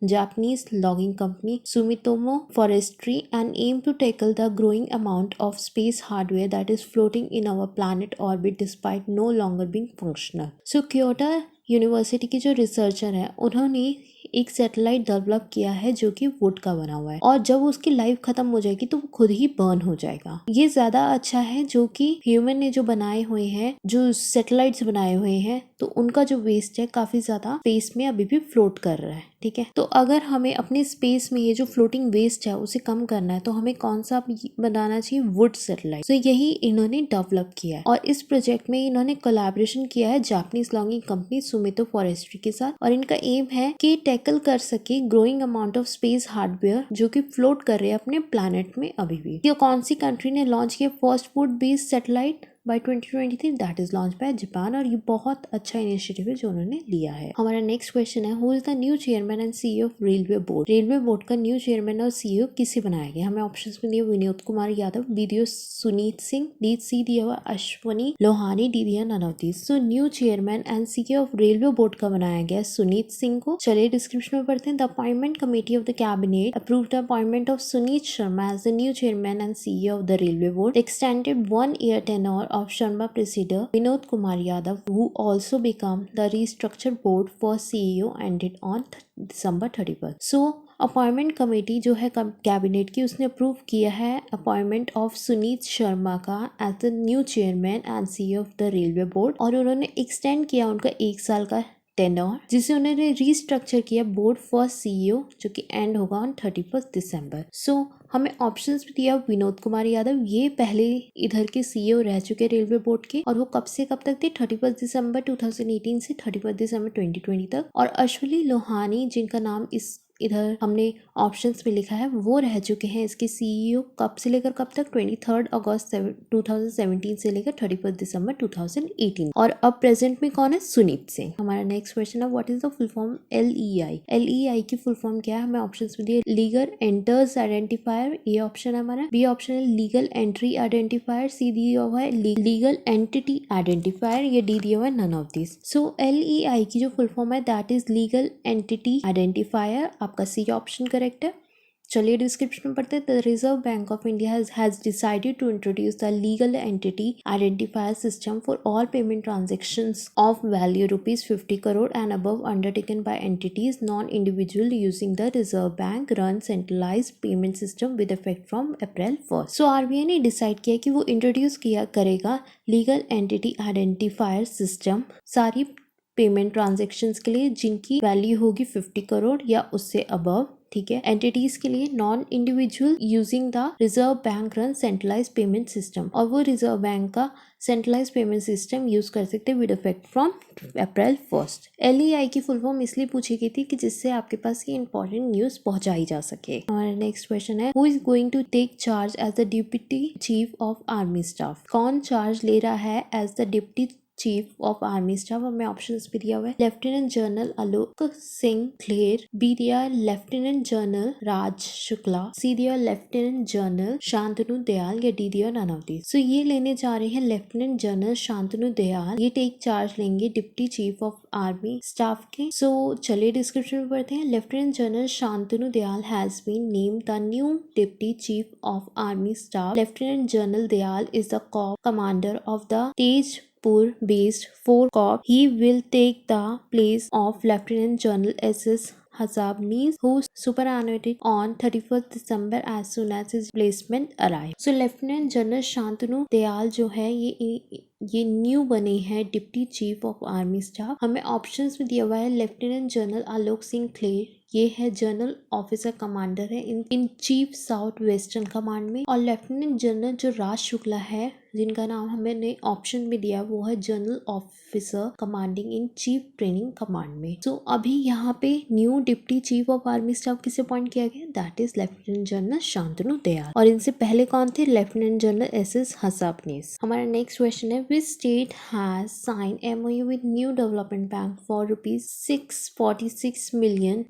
Japanese logging company Sumitomo Forestry and aim to tackle the growing amount of space hardware that is floating in our planet orbit despite no longer being functional. So Kyoto university की जो researcher है उन्होंने एक satellite develop किया है जो कि would का बना हुआ है, और जब उसकी लाइफ खत्म हो जाएगी तो वो खुद ही बर्न हो जाएगा। ये ज्यादा अच्छा है जो कि ह्यूमन ने जो बनाए हुए हैं, जो सैटेलाइट्स बनाए हुए हैं, तो उनका जो वेस्ट है काफी ज्यादा स्पेस में अभी भी फ्लोट कर रहा है, ठीक है। तो अगर हमें अपने स्पेस में ये जो फ्लोटिंग वेस्ट है उसे कम करना है तो हमें कौन सा बनाना चाहिए? Would satellite. तो यही इन्होंने डेवलप किया है, और इस प्रोजेक्ट में इन्होंने कोलैबोरेशन किया है जापानीज लॉगिंग कंपनी सुमितो फॉरेस्ट्री के साथ, और इनका एम है कि टैकल कर सके growing amount of space hardware जो कि फ्लोट कर रहे हैं अपने प्लैनेट में अभी भी। ये कौन सी कंट्री ने लॉन्च किया first wood based satellite by 2023? That is launch by Japan, और ये बहुत अच्छा इनिशिएटिव है जो उन्होंने लिया है। हमारा नेक्स्ट क्वेश्चन है, who is the new chairman and CEO of railway board? Railway board का न्यू चेयरमैन और सीईओ किसे बनाया गया? हमें ऑप्शंस में दिए विनोद कुमार यादव, बी दिया सुनीत सिंह, डी सी दिया हुआ अश्वनी लोहानी, डी दिया none of these. So new chairman and CEO of railway board का बनाया गया सुनीत सिंह को। चलिए डिस्क्रिप्शन में पढ़ते हैं। The appointment committee of the cabinet approved the appointment of Suneet Sharma as the new chairman and CEO of the railway board. Extended 1 year tenure of Sharma Vinod Kumar Yadav, who also become the restructured board for CEO, ended on December 31st. So appointment committee जो है cabinet की, उसने approve किया है appointment of Suneet Sharma का as the new chairman and CEO of the railway board, और उन्होंने extend किया उनका 1 साल का टेन्योर, जिसे उन्होंने रीस्ट्रक्चर किया बोर्ड फर्स्ट सीईओ जो कि एंड होगा ऑन 31st दिसंबर। सो हमें ऑप्शंस भी दिया विनोद कुमार यादव, ये पहले इधर के सीईओ रह चुके रेलवे बोर्ड के, और वो कब से कब तक थे? 31 दिसंबर 2018 से 31 दिसंबर 2020 तक। और अश्वनी लोहानी, जिनका नाम इस इधर हमने ऑप्शंस में लिखा है, वो रह चुके हैं इसके सीईओ कब से लेकर कब तक? 23 अगस्त 2017 से लेकर 31 दिसंबर 2018। और अब प्रेजेंट में कौन है? सुनीत सिंह। हमारा नेक्स्ट क्वेश्चन है, what is the full form LEI? LEI की फुल फॉर्म क्या है? हमें ऑप्शंस में दिए लीगल एंटर्स आइडेंटिफायर, ये ऑप्शन है हमारा, बी ऑप्शन है लीगल एंट्री आइडेंटिफायर, सी दिया हुआ है लीगल एंटिटी आइडेंटिफायर, ये डी दिया हुआ है none of this. So LEI की जो फुल फॉर्म है that is legal entity identifier, आपका सी ऑप्शन करेक्ट है। चलिए डिस्क्रिप्शन में पढ़ते हैं। The reserve bank of India has decided to introduce the legal entity identifier system for all payment transactions of value ₹50 crore and above undertaken by entities non-individual using the Reserve Bank run centralized payment system with effect from April 1st. So RBI ने decide किया कि वो introduce किया करेगा legal entity identifier system सारी payment transactions के लिए जिनकी वैल्यू होगी 50 करोड़ या उससे अबव, ठीक है, एंटिटीज के लिए non individual using the reserve bank run centralise payment system, और वो रिजर्व बैंक का सेंट्रलाइज पेमेंट सिस्टम यूज कर सकते हैं with effect from April 1st। LEI की फुल फॉर्म इसलिए पूछी गई थी कि जिससे आपके पास ये इंपॉर्टेंट न्यूज पहुंचाई जा सके। हमारा नेक्स्ट क्वेश्चन है, who is going to take charge as the deputy chief of army staff? कौन चार्ज ले रहा है as the deputy chief of army staff? हमें ऑप्शंस भी दिया हुआ है। Lieutenant general Alok Singh Kler, B दिया lieutenant general Raj Shukla, C दिया लेफ्टिनेंट जनरल शांतनु दयाल, या डी दिया नन ऑफ दीज। सो ये लेने जा रहे हैं लेफ्टिनेंट जनरल शांतनु दयाल, ये टेक चार्ज लेंगे deputy chief of army staff के। सो चलिए डिस्क्रिप्शन में पढ़ते हैं। Lieutenant general Shantanu Dayal has been named the new deputy chief of army staff. Lieutenant general Dayal is the corps commander of the based 4 Corps. He will take the place of Lieutenant General SS Hasabnis, who superannuated on 31st December as soon as his replacement arrived. So Lieutenant General Shantanu Dayal जो है ये new बने हैं deputy chief of army staff. हमें options में दिया हुआ है लेफ्टिनेंट जनरल आलोक सिंह क्लेर, ये है जनरल ऑफिसर कमांडर है in chief south western command में, और लेफ्टिनेंट जनरल जो राज शुक्ला है जिनका नाम हमें ऑप्शन में दिया वो है general officer commanding in chief training command में। तो अभी यहाँ पे new deputy chief of army staff किसे अपॉइंट किया गया? That is lieutenant general Shantanu Dayal, और इनसे पहले कौन थे? Lieutenant general SS हसाबनीस। हमारा नेक्स्ट क्वेश्चन है, which state has signed MOU with New Development Bank for ₹646 million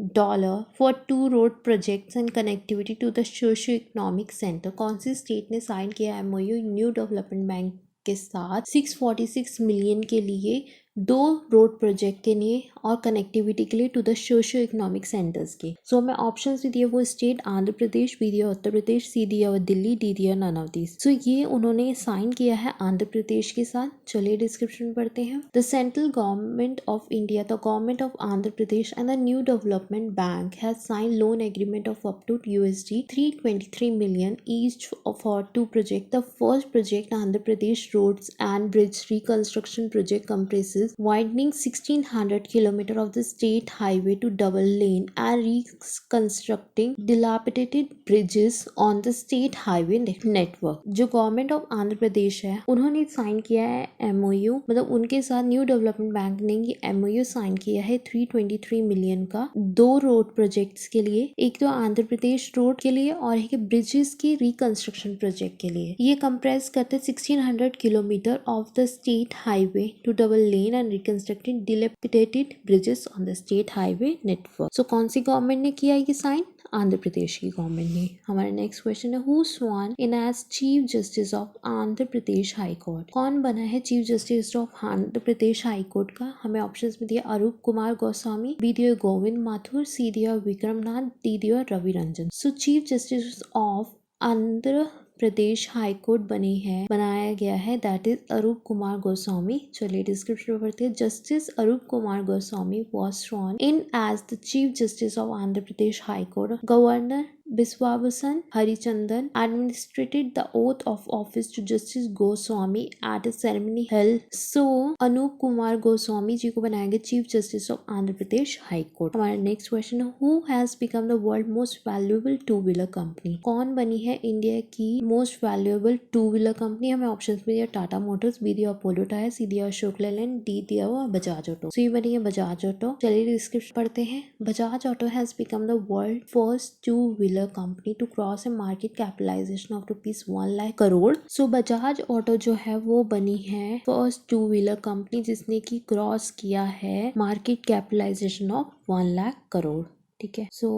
for 2 road projects and connectivity to the socio-economic center? कौन सी स्टेट ने साइन किया MOU न्यू डेवलपमेंट बैंक के साथ 646 million के लिए 2 रोड प्रोजेक्ट के लिए और कनेक्टिविटी के लिए to the socio economic centres के? सो हमें ऑप्शंस भी दिए, वो स्टेट आंध्र प्रदेश, बी दिया उत्तर प्रदेश, सी दिया हुआ दिल्ली, डी दिया नन ऑफ दीज। सो ये उन्होंने साइन किया है आंध्र प्रदेश के साथ। चलिए डिस्क्रिप्शन पढ़ते हैं। The central government of India, the government of Andhra Pradesh and the new development bank has sign loan agreement of up to $323 million each for 2 projects. The first project, Andhra Pradesh Roads and Bridge Reconstruction Project, comprises widening 1600 km of the state highway to double lane and reconstructing dilapidated bridges on the state highway network. जो government of Andhra प्रदेश है उन्होंने sign किया है MOU, मतलब उनके साथ new development bank ने ये MOU साइन किया है 323 मिलियन का 2 रोड प्रोजेक्ट्स के लिए, एक तो आंध्र प्रदेश रोड के लिए और एक ब्रिजेस की रिकंस्ट्रक्शन प्रोजेक्ट के लिए। ये कंप्रेस करते 1600 kilometre of the state highway to double lane and reconstructing dilapidated bridges on the state highway network. So कौन सी गवर्नमेंट ने किया ये साइन? आंध्र प्रदेश की गवर्नमेंट ने। हमारा नेक्स्ट क्वेश्चन है, who sworn in as chief justice of Andhra Pradesh high court? कौन बना है chief justice of Andhra Pradesh high court का? हमें ऑप्शंस में दिया अरूप कुमार गोस्वामी, बी दिया गोविंद माथुर, सी दिया विक्रमनाथ, डी दिया Ravi Ranjan. So chief justice of Andhra Pradesh high court बनाया गया है दैट इज अरूप कुमार गोस्वामी। चलिए डिस्क्रिप्शन में पढ़ते हैं। Justice Arup Kumar Goswami was sworn in as the chief justice of Andhra Pradesh High Court. Governor Biswabhasan Harichandan administered the oath of office to Justice Goswami at a ceremony held. So Anup Kumar Goswami ji को बनाया गया chief justice of Andhra Pradesh high court. हमारा next question है, who has become the world most valuable two-wheeler company? कौन बनी है India की most valuable two-wheeler company? हमें ऑप्शंस में दिया टाटा मोटर्स, बी दिया अपोलो टायर, सी दिया अशोक लेलैंड, डी दिया हुआ बजाज ऑटो। सो ये बनी है बजाज ऑटो। चलिए डिस्क्रिप्शन पढ़ते हैं। Bajaj auto has become the world first two wheeler company to cross a market capitalisation of ₹1 lakh crore. So Bajaj auto जो है वो बनी है फर्स्ट 2-व्हीलर कंपनी जिसने की क्रॉस किया है market capitalisation of 1 lakh crore. ठीक है। सो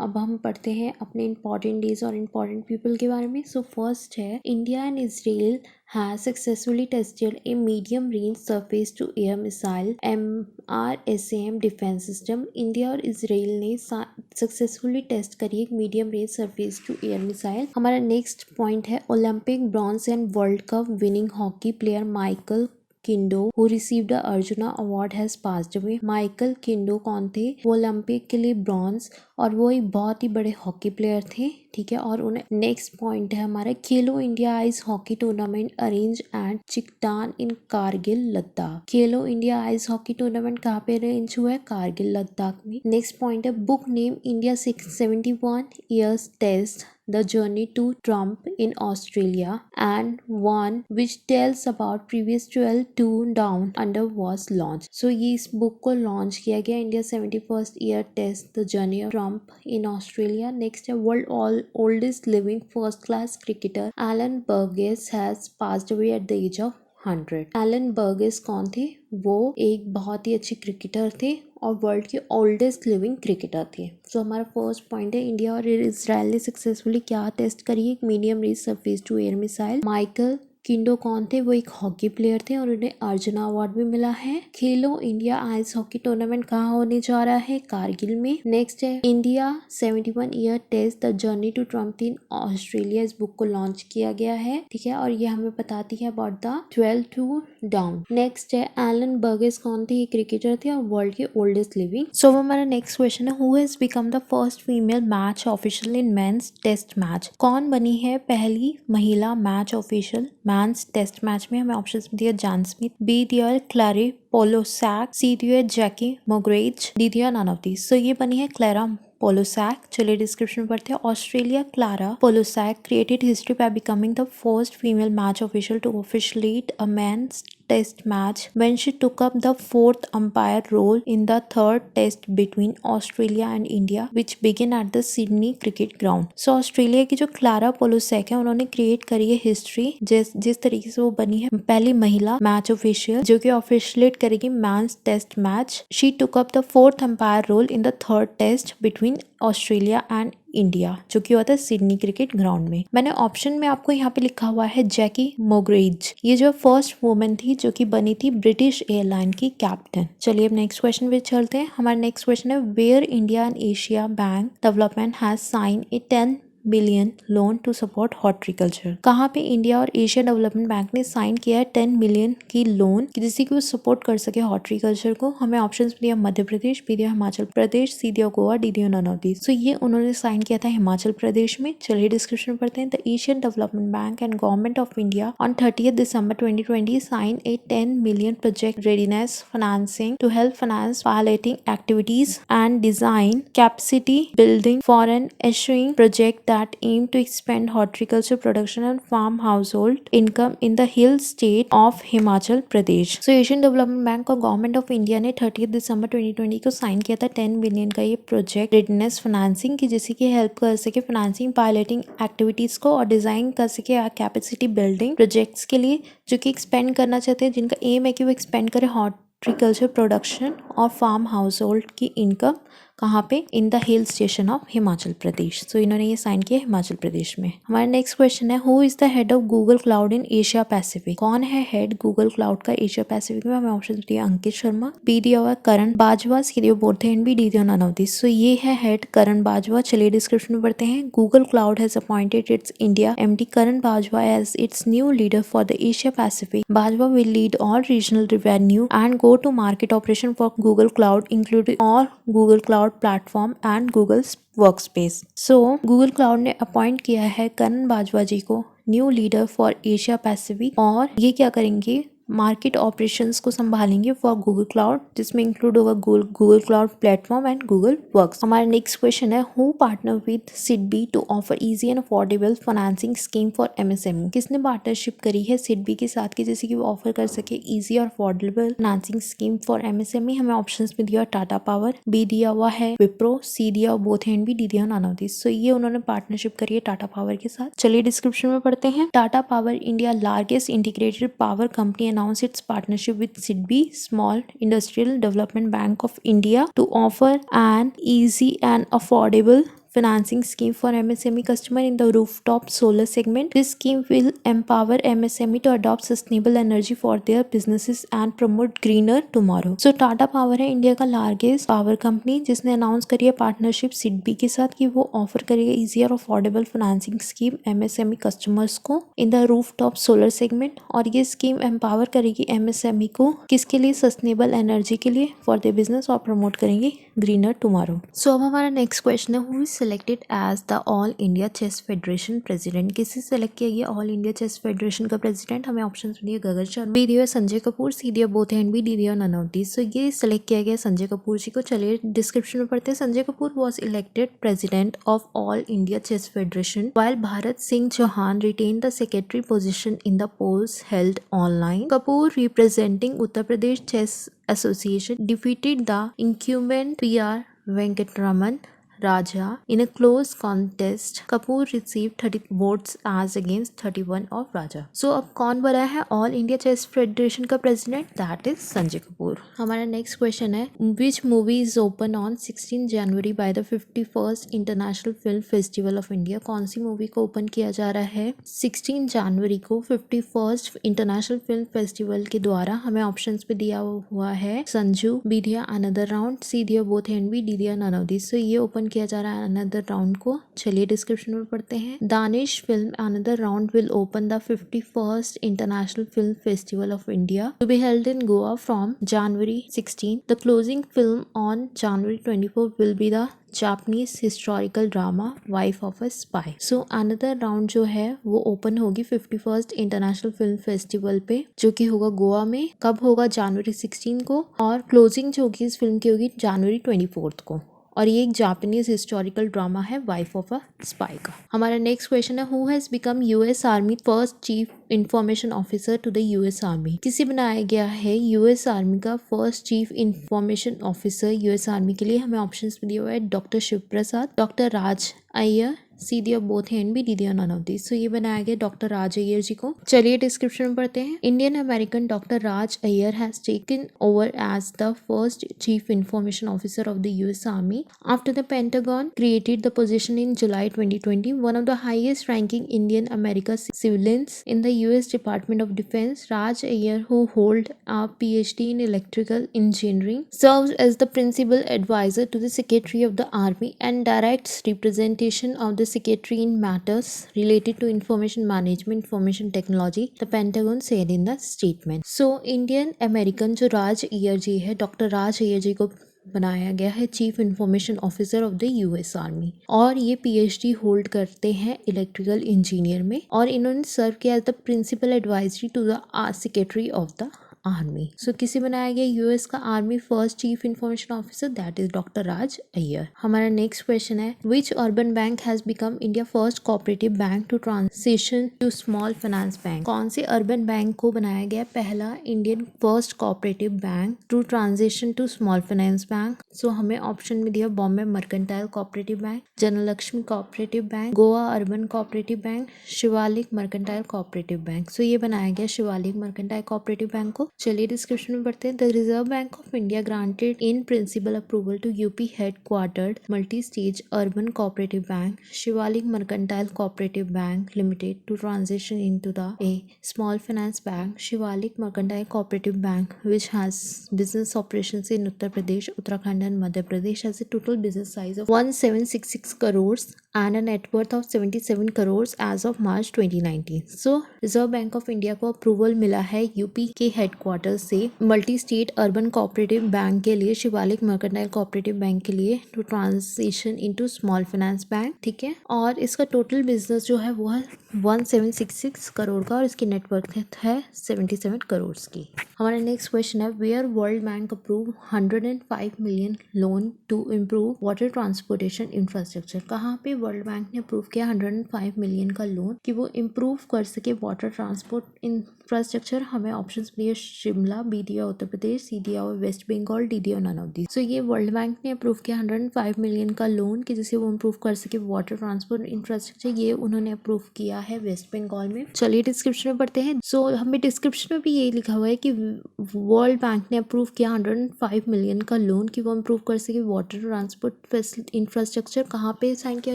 अब हम पढ़ते हैं अपने इम्पॉर्टेंट डेज और इम्पॉर्टेंट पीपल के बारे में। सो फर्स्ट है, India and Israel has successfully tested a medium range surface to air missile MRSAM defence system. India और इसराइल ने सक्सेसफुली टेस्ट करी एक medium range surface to air missile. हमारा नेक्स्ट पॉइंट है, Olympic bronze and world cup winning hockey player Michael Kindo who received the Arjuna award has passed away। Michael Kindo कौन थे? वो Olympic के लिए ब्रॉन्ज और वो एक बहुत ही बड़े हॉकी प्लेयर थे, ठीक है। और उन्हें नेक्स्ट पॉइंट है हमारा, Khelo India ice hockey tournament arrange at Chiktan in Kargil Ladakh. Khelo India ice hockey tournament कहाँ पे अरेंज हुआ है? कारगिल लद्दाख में। नेक्स्ट पॉइंट है, book name India 671 years test The Journey to Trump in Australia and one which tells about previous 12 to down under was launched। So ये इस book को launch किया गया, India 71st year test The Journey of Trump in Australia। Next है, world oldest living first class cricketer Alan Burgess has passed away at the age of 100। Alan Burgess कौन थे? वो एक बहुत ही अच्छे क्रिकेटर थे और वर्ल्ड के ओल्डेस्ट लिविंग क्रिकेटर थे। सो हमारा फर्स्ट पॉइंट है, इंडिया और इजराइल ने सक्सेसफुली क्या टेस्ट करी? एक medium range surface to air missile. Michael Kindo कौन थे? वो एक हॉकी प्लेयर थे और उन्हें अर्जुना अवार्ड भी मिला है। खेलो इंडिया आइस हॉकी टूर्नामेंट कहाँ होने जा रहा है? कारगिल में। नेक्स्ट है, India 71 year test the journey to triumph in Australia, इस बुक को लॉन्च किया गया है, ठीक है। और ये हमें बताती है about the 12 two down. Next है, एलन बर्गेस कौन थे? ये क्रिकेटर थे और वर्ल्ड के ओल्डेस्ट लिविंग। सो हमारा नेक्स्ट क्वेश्चन है, who has become the first female match official in men's test match? कौन बनी है पहली महिला match official men's test match में? हमें ऑप्शंस में दिया, जॉन स्मिथ, बी दिया क्लैरी पोलोसैक, सी दिया जैकी मोग्रेज, डी दिया नन ऑफ दीज। सो ये बनी है क्लैरा पोलोसैक। चलिए डिस्क्रिप्शन में पढ़ते हैं। Australia Clara Polosak created history by becoming the first female match official to officiate a men's test match when she took up the fourth umpire role in the third test between Australia and India which began at the Sydney cricket ground। So Australia की जो Clara पोलोसैक है, उन्होंने create करी है history जिस तरीके से वो बनी है पहली महिला मैच ऑफिशियल जो कि ऑफिशिएट करेगी men's test match. She took up the fourth umpire role in the third test between Australia and India, जो कि होता है सिडनी क्रिकेट ग्राउंड में। मैंने ऑप्शन में आपको यहाँ पे लिखा हुआ है जैकी मोग्रेज। ये जो फर्स्ट वुमेन थी जो कि बनी थी ब्रिटिश एयरलाइन की कैप्टन। चलिए अब नेक्स्ट क्वेश्चन पे चलते हैं। हमारा नेक्स्ट क्वेश्चन है, where India and Asia bank development has sign a 10 billion loan to support horticulture. कहाँ पे इंडिया और एशिया डेवलपमेंट बैंक ने साइन किया है 10 मिलियन की लोन जिससे कि वो सपोर्ट कर सके हॉर्टिकल्चर को? हमें ऑप्शंस में दिया मध्य प्रदेश, बी दिया हिमाचल प्रदेश, सी दिया गोवा, डी दिया नन ऑफ दीज। सो ये उन्होंने साइन किया था हिमाचल प्रदेश में। चलिए डिस्क्रिप्शन में पढ़ते हैं। The Asian development bank and government of India on 30th December 2020 sign a 10 million project readiness financing to help finance piloting activities and design capacity building for an assuring project that aim to expand horticulture production and farm household income in the hill state of Himachal Pradesh। So Asian Development Bank और government of India ने 30th December 2020 को sign किया था 10 billion का ये project readiness financing की, जिससे कि हेल्प कर सके फाइनेंसिंग पायलटिंग एक्टिविटीज को और डिजाइन कर सके कैपेसिटी बिल्डिंग प्रोजेक्ट्स के लिए जो कि एक्सपेंड करना चाहते हैं, जिनका एम है कि वो एक्सपेंड करे हॉर्टिकल्चर प्रोडक्शन और फार्म हाउस होल्ड की इनकम। कहाँ पे? In the hill station of Himachal Pradesh. So इन्होंने ये साइन किया हिमाचल प्रदेश में। हमारा नेक्स्ट क्वेश्चन है, who is the head of Google cloud in Asia Pacific? कौन है हेड गूगल क्लाउड का एशिया पैसिफिक में? हमें ऑप्शन दिया अंकित शर्मा, बी दिया हुआ करण बाजवा, सी दिया बोथ एंड बी, डी दिया नन ऑफ दिस। सो ये है हेड करण बाजवा। चलिए डिस्क्रिप्शन में पढ़ते हैं। Google cloud has appointed its India MD Karan Bajwa as its new leader for the Asia Pacific. Bajwa will lead all regional revenue and go to market operation for Google cloud including all Google cloud platform and Google workspace. So Google cloud ने appoint किया है करण बाजवा जी को new leader for Asia Pacific और ये क्या करेंगे? Market operations को संभालेंगे फॉर गूगल क्लाउड, जिसमें इंक्लूड होगा Google cloud platform and Google works. हमारा नेक्स्ट क्वेश्चन है, who partner with SIDBI to offer easy and affordable financing scheme for MSME? किसने पार्टनरशिप करी है सिडबी के साथ की जैसे कि वो ऑफर कर सके इजी और affordable financing scheme for MSME? हमें ऑप्शंस में दिया टाटा पावर, बी दिया हुआ है विप्रो, सी दिया बोथ एंड बी, डी दिया नन ऑफ दिस। सो ये उन्होंने पार्टनरशिप करी है टाटा पावर के साथ। चलिए डिस्क्रिप्शन में पढ़ते हैं। Tata power India largest integrated power company announced its partnership with SIDBI, Small Industrial Development Bank of India, to offer an easy and affordable financing scheme for MSME customer in the rooftop solar segment. This scheme will empower MSME to adopt sustainable energy for their businesses and promote greener tomorrow. So Tata power है India का largest power company, जिसने announce करी है partnership SIDBI के साथ कि वो offer करेगा इजी और affordable financing scheme MSME customers को in the rooftop solar segment. और ये स्कीम एम्पावर करेगी MSME को किसके लिए? सस्टेनेबल एनर्जी के लिए फॉर देयर बिजनेस, और प्रमोट करेंगे ग्रीनर टुमारो। सो अब हमारा नेक्स्ट क्वेश्चन है, who is selected as the all India chess federation president? किसे सेलेक्ट किया गया ऑल इंडिया चेस फेडरेशन का प्रेसिडेंट? हमें ऑप्शन दिए गगन शर्मा, बी दिया संजय कपूर, सी दिया बोथ एंड बी दिया नन ऑफ दीज। सो ये सेलेक्ट किया गया संजय कपूर जी को। चलिए डिस्क्रिप्शन में पढ़ते हैं। Sanjay Kapoor was elected president of all India chess federation while Bharat Singh Chauhan retained the secretary position in the polls held online. Kapoor, representing Uttar Pradesh Chess Association, defeated the incumbent PR Venkatraman Raja in a close contest. Kapoor received 30 votes as against 31 of Raja. So अब कौन बना है all India chess federation का president? That is Sanjay Kapoor. हमारा next question है, which movie is open on 16 January by the 51st international film festival of India? कौन सी movie को open किया जा रहा है 16 जनवरी को 51st इंटरनेशनल फिल्म फेस्टिवल के द्वारा? हमें ऑप्शंस पे दिया हुआ है संजू, बी दिया अनदर राउंड, सी दिया बोथ एंड बी, डी दिया नन ऑफ दिस। सो ये ओपन किया जा रहा है अनदर राउंड को। चलिए डिस्क्रिप्शन में पढ़ते हैं। Danish film another round will open the 51st international film festival of India to be held in Goa from January 16. The closing film on January 24 will be the Japanese historical drama wife of a spy. So another round जो है वो open होगी 51st international film festival पे, जो कि होगा गोवा में। कब होगा? जनवरी 16 को। और क्लोजिंग जो होगी इस फिल्म की होगी जनवरी 24 को। और ये एक जापानीज हिस्टोरिकल ड्रामा है वाइफ ऑफ अ स्पाई का। हमारा नेक्स्ट क्वेश्चन है, who has become US army first chief information officer to the US army? किसे बनाया गया है यूएस आर्मी का first chief information officer US army के लिए? हमें ऑप्शंस में दिया हुआ है doctor Shiv Prasad, doctor Raj Iyer, C दिया बोथ एंड बी, डी दिया नन ऑफ दिस। सो ये बनाया गया डॉक्टर राज अय्यर जी को। चलिए डिस्क्रिप्शन में पढ़ते हैं। Indian American doctor Raj Iyer has taken over as the first chief information officer of the US army after the Pentagon created the position in July 2020. One of the highest ranking Indian America civilians in the US department of defence, Raj Iyer, who hold a PhD in electrical engineering, serves as the principal advisor to the Secretary of the Army and directs representation of the Secretary in matters related to information management, information technology, the Pentagon said in the statement. So Indian American जो राज अय्यर जी है, doctor Raj Iyer जी को बनाया गया है chief information officer of the US army, और ये PhD hold करते हैं इलेक्ट्रिकल इंजीनियर में, और इन्होंने सर्व किया as the principal advisory to the secretary of the army. So किसे बनाया गया यूएस का army first chief information officer? That is doctor Raj Iyer. हमारा नेक्स्ट क्वेश्चन है, which urban bank has become India first cooperative bank to transition to small finance bank? कौन से urban bank को बनाया गया पहला Indian first cooperative bank to transition to small finance bank? So हमें option में दिया Bombay mercantile cooperative bank, Janalakshmi cooperative bank, Goa urban cooperative bank, Shivalik mercantile cooperative bank. So ये बनाया गया शिवालिक मर्केंटाइल कोऑपरेटिव बैंक को। चलिए डिस्क्रिप्शन में पढ़ते हैं। The reserve bank of India granted in principle approval to UP headquartered multi stage urban cooperative bank Shivalik mercantile cooperative bank limited to transition into the a small finance bank Shivalik mercantile cooperative bank which has business operations in Uttar Pradesh, Uttarakhand and Madhya Pradesh, has a total business size of 1766 crores and a net worth of 77 crores as of March 2019. So reserve bank of India को approval मिला है UP के headquarter से multi state urban cooperative bank के लिए, Shivalik mercantile cooperative bank के लिए, to transition into small finance bank. ठीक है, और इसका टोटल बिजनेस जो है वो है 1766 करोड़ का, और इसकी नेटवर्थ है 77 करोड़ की। हमारा नेक्स्ट क्वेश्चन है, where world bank approve 105 million loan to improve water transportation infrastructure? कहाँ पे वर्ल्ड बैंक ने अप्रूव किया 105 मिलियन का लोन कि वो इम्प्रूव कर सके वाटर ट्रांसपोर्ट इंफ्रास्ट्रक्चर। हमें ऑप्शंस दिए शिमला, बी दिया उत्तर प्रदेश, सी दिया हुआ वेस्ट बंगाल, डी दिया नन ऑफ दिस। सो ये वर्ल्ड बैंक ने अप्रूव किया 105 मिलियन का लोन कि जिससे वो इम्प्रूव कर सके वाटर ट्रांसपोर्ट इंफ्रास्ट्रक्चर। ये उन्होंने अप्रूव किया है वेस्ट बंगाल में। चलिए डिस्क्रिप्शन में पढ़ते हैं। सो हमें डिस्क्रिप्शन में भी ये लिखा हुआ है कि वर्ल्ड बैंक ने अप्रूव किया 105 मिलियन का लोन कि वो इम्प्रूव कर सके वाटर ट्रांसपोर्ट इंफ्रास्ट्रक्चर। कहाँ पे साइन किया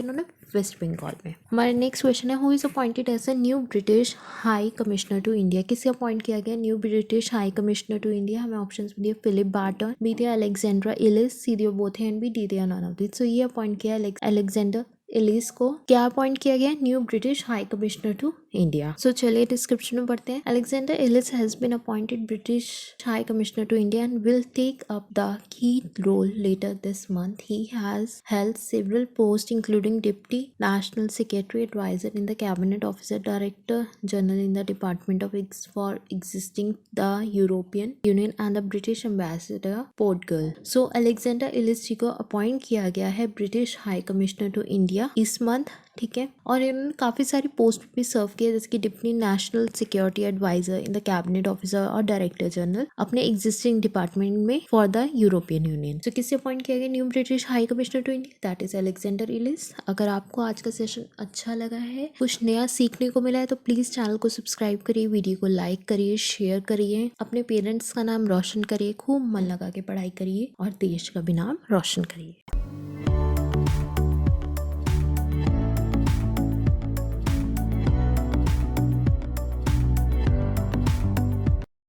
उन्होंने? वेस्ट बंगाल में। हमारा नेक्स्ट क्वेश्चन है, who is appointed as a new British high commissioner to India? किसे अपॉइंट किया गया new British high commissioner to India? हमें ऑप्शंस दिए फिलिप बार्टन, बी दिया अलेक्जेंड्रा इलिस, सी दिया बोथ एंड बी, डी दिया none of this. So ये appoint किया अलेक्जेंडर इलिस को। क्या अपॉइंट किया गया? New British high commissioner to India. So चलिए डिस्क्रिप्शन में पढ़ते हैं। Alexander Ellis has been appointed British high commissioner to India and will take up the key role later this month. He has held several post including deputy national secretary, adviser in the cabinet officer, director general in the department of for existing the European union and the British ambassador Portugal. So Alexander Ellis जी को appoint किया गया है British high commissioner to India इस month, ठीक है। और इन्होंने काफी सारी पोस्ट भी सर्व किया, जैसे कि deputy national security adviser in the cabinet officer और डायरेक्टर जनरल अपने एग्जिस्टिंग डिपार्टमेंट में फॉर द यूरोपियन यूनियन। तो किससे अपॉइंट किया गया new British high commissioner to India? That is Alexander Ellis. अगर आपको आज का सेशन अच्छा लगा है, कुछ नया सीखने को मिला है, तो प्लीज चैनल को सब्सक्राइब करिए, वीडियो को लाइक करिए, शेयर करिए, अपने पेरेंट्स का नाम रोशन करिए, खूब मन लगा के पढ़ाई करिए और देश का भी नाम रोशन करिए।